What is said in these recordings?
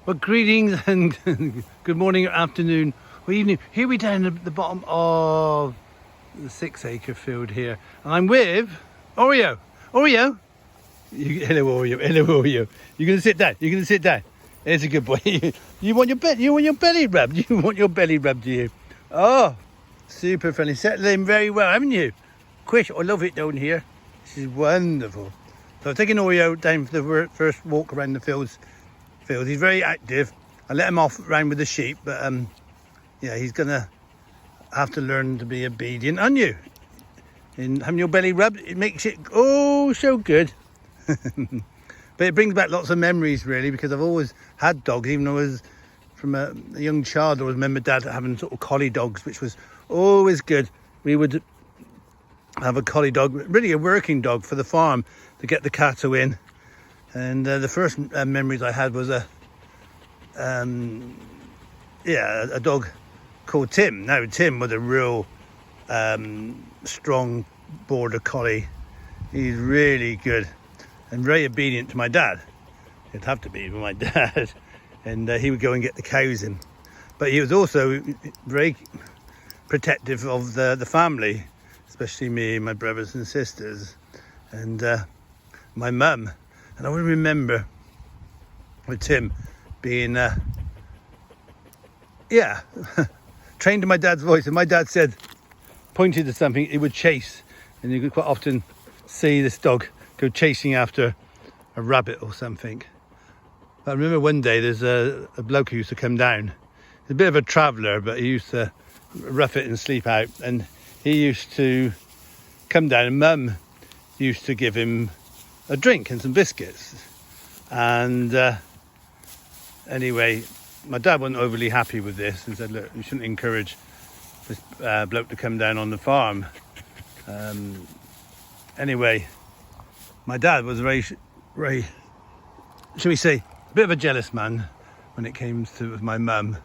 Well, greetings and good morning or afternoon or evening. Here we down at the bottom of the 6-acre field here. And I'm with Oreo. Oreo? Hello, Oreo. Hello, Oreo. You're going to sit down. You're going to sit down. There's a good boy. You want your belly rubbed. You want your belly rubbed, do you? Oh, super friendly. Settled in very well, haven't you? Quish, I love it down here. This is wonderful. So I've taken Oreo down for the first walk around the fields. He's very active. I let him off around with the sheep, but yeah, he's gonna have to learn to be obedient, aren't you? And having your belly rubbed, it makes it oh so good. But it brings back lots of memories, really, because I've always had dogs. Even though I was from a young child, I always remember Dad having sort of collie dogs, which was always good. We would have a collie dog, really a working dog for the farm, to get the cattle in. And the first memories I had was a dog called Tim. Now Tim was a real strong border collie. He's really good and very obedient to my dad. He'd have to be with my dad, and he would go and get the cows in. But he was also very protective of the family, especially me and my brothers and sisters, and my mum. And I would remember with Tim being, trained to my dad's voice. And my dad said, pointed to something, it would chase. And you could quite often see this dog go chasing after a rabbit or something. But I remember one day there's a bloke who used to come down. He's a bit of a traveller, but he used to rough it and sleep out. And he used to come down, and Mum used to give him a drink and some biscuits. And anyway, my dad wasn't overly happy with this and said, look, you shouldn't encourage this bloke to come down on the farm. Anyway, my dad was very, shall we say, a bit of a jealous man when it came to my mum,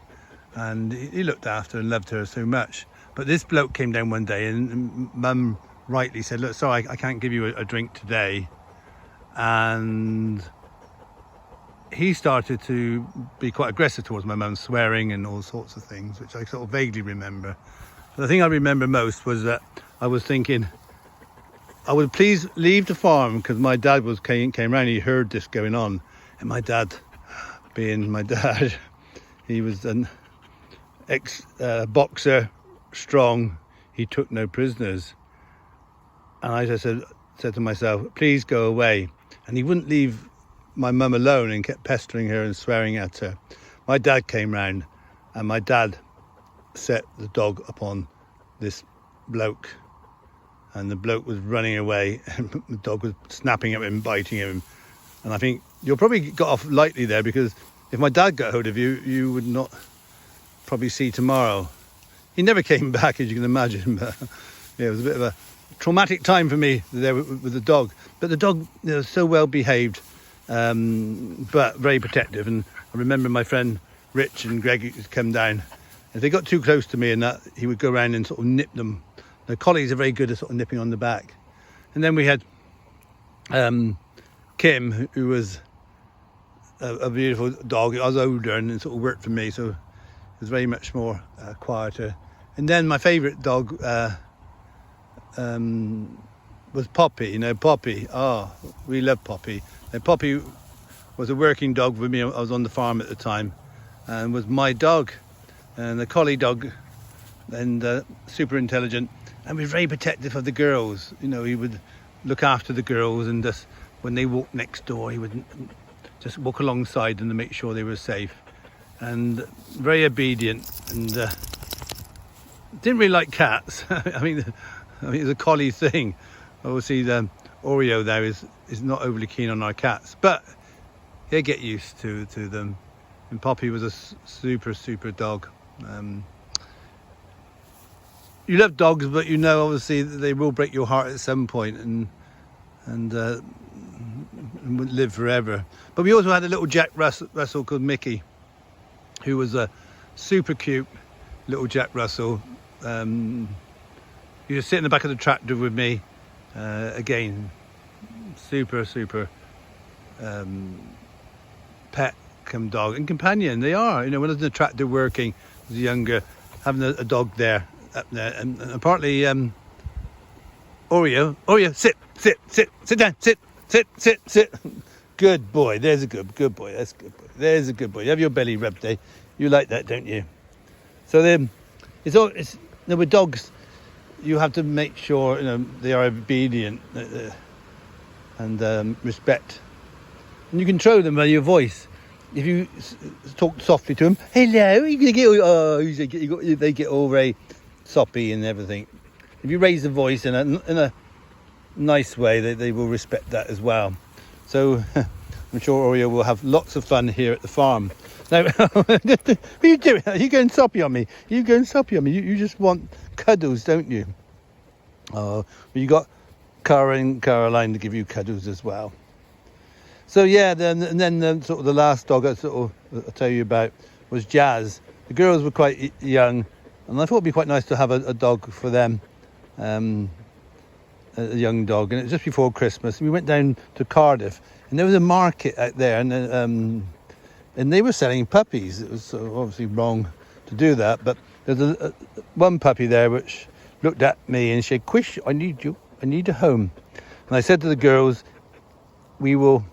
and he looked after and loved her so much. But this bloke came down one day, and Mum rightly said, look, sorry, I can't give you a drink today. And he started to be quite aggressive towards my mum, swearing and all sorts of things, which I sort of vaguely remember. But the thing I remember most was that I was thinking I would please leave the farm, because my dad came round, he heard this going on. And my dad, being my dad, he was an ex-boxer, strong, he took no prisoners. And I just said to myself, please go away. And he wouldn't leave my mum alone and kept pestering her and swearing at her. My dad came round, and my dad set the dog upon this bloke. And the bloke was running away, and the dog was snapping at him, biting him. And I think you'll probably got off lightly there, because if my dad got hold of you, you would not probably see tomorrow. He never came back, as you can imagine. But yeah, it was a bit of a traumatic time for me there with the dog. But the dog, was so well behaved, but very protective. And I remember my friend Rich and Greg used to come down. If they got too close to me, and that, he would go around and sort of nip them. The collies are very good at sort of nipping on the back. And then we had Kim, who was a beautiful dog. I was older and sort of worked for me, so it was very much more quieter. And then my favourite dog was Poppy. You know, Poppy. Oh, we love Poppy. And Poppy was a working dog with me. I was on the farm at the time, and was my dog, and the collie dog, and super intelligent, and was very protective of the girls. You know, he would look after the girls, and just when they walked next door, he would just walk alongside them to make sure they were safe, and very obedient, and didn't really like cats. I mean, it's a collie thing. Obviously, the Oreo there is not overly keen on our cats, but he'll get used to them. And Poppy was a super dog. You love dogs, but you know, obviously, that they will break your heart at some point, and wouldn't live forever. But we also had a little Jack Russell called Mickey, who was a super cute little Jack Russell. He was sitting in the back of the tractor with me. Again, super pet welcome dog and companion. They are. You know, when I was in a tractor working as a younger, having a dog there, up there, and partly Oreo, sit down, sit. Good boy. There's a good boy. That's a good boy. There's a good boy. You have your belly rubbed, eh? You like that, don't you? So then, with dogs, you have to make sure they are obedient and respect, and you control them by your voice. If you talk softly to them, hello, they get all very soppy and everything. If you raise the voice in a nice way, they will respect that as well. So I'm sure Oreo will have lots of fun here at the farm. Now, what are you doing? Are you going soppy on me? You just want cuddles, don't you? Oh, you got Cara and Caroline to give you cuddles as well. So yeah, then sort of the last dog I'll tell you about was Jazz. The girls were quite young, and I thought it'd be quite nice to have a dog for them, a young dog. And it was just before Christmas. We went down to Cardiff, and there was a market out there, and they were selling puppies. It was obviously wrong to do that, but there's one puppy there which looked at me and said, "Quish, I need you. I need a home." And I said to the girls, "We will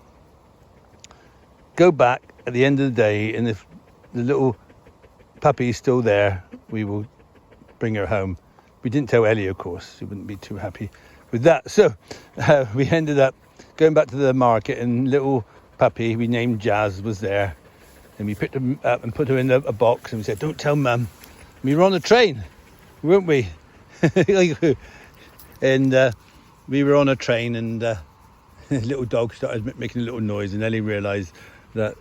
go back at the end of the day, and if the little puppy is still there, we will bring her home." We didn't tell Ellie, of course. She wouldn't be too happy with that. So we ended up going back to the market, and little puppy we named Jazz was there. And we picked her up and put her in a box, and we said, "Don't tell Mum." We were on the train, weren't we? And we were on a train, and the little dog started making a little noise, and Ellie realised that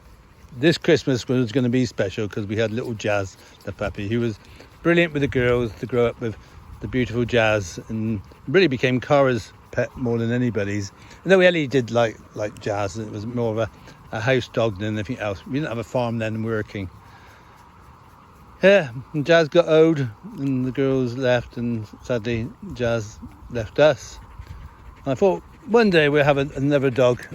this Christmas was going to be special because we had little Jazz, the puppy, who was brilliant with the girls to grow up with the beautiful Jazz, and really became Cara's pet more than anybody's. And though Ellie did like Jazz, it was more of a house dog than anything else. We didn't have a farm then working. Yeah, and Jazz got old, and the girls left, and sadly Jazz left us. And I thought one day we'll have another dog.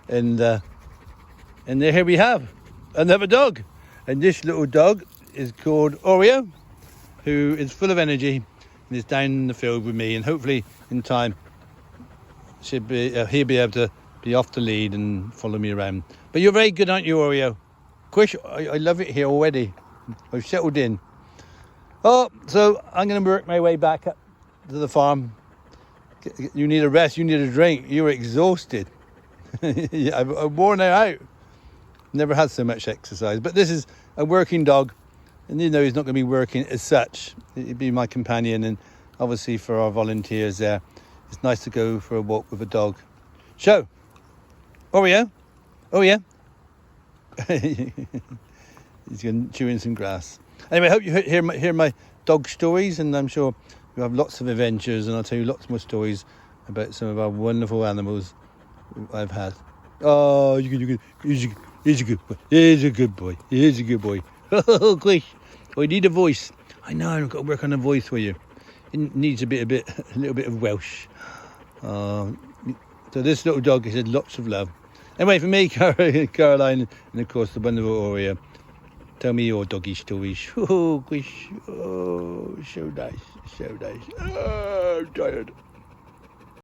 And here we have another dog. And this little dog is called Oreo, who is full of energy and is down in the field with me. And hopefully in time he'll be able to be off the lead and follow me around. But you're very good, aren't you, Oreo? Quish, I love it here already. I've settled in. Oh, so I'm going to work my way back up to the farm. You need a rest, you need a drink. You're exhausted. I'm worn out. Never had so much exercise. But this is a working dog, and he's not going to be working as such. He'd be my companion, and obviously for our volunteers there, it's nice to go for a walk with a dog. So, Oreo, oh yeah. He's going to chew in some grass. Anyway, I hope you hear my dog stories, and I'm sure you have lots of adventures, and I'll tell you lots more stories about some of our wonderful animals I've had. Oh, he's a good boy. He's a good boy. He's a good boy. Oh, quick. I need a voice. I know, I've got to work on a voice for you. It needs a little bit of Welsh. So this little dog has had lots of love. Anyway, for me, Caroline, and of course the wonderful Oreo, tell me your doggy stories. Oh, quick. Oh, so nice. Oh, I'm tired.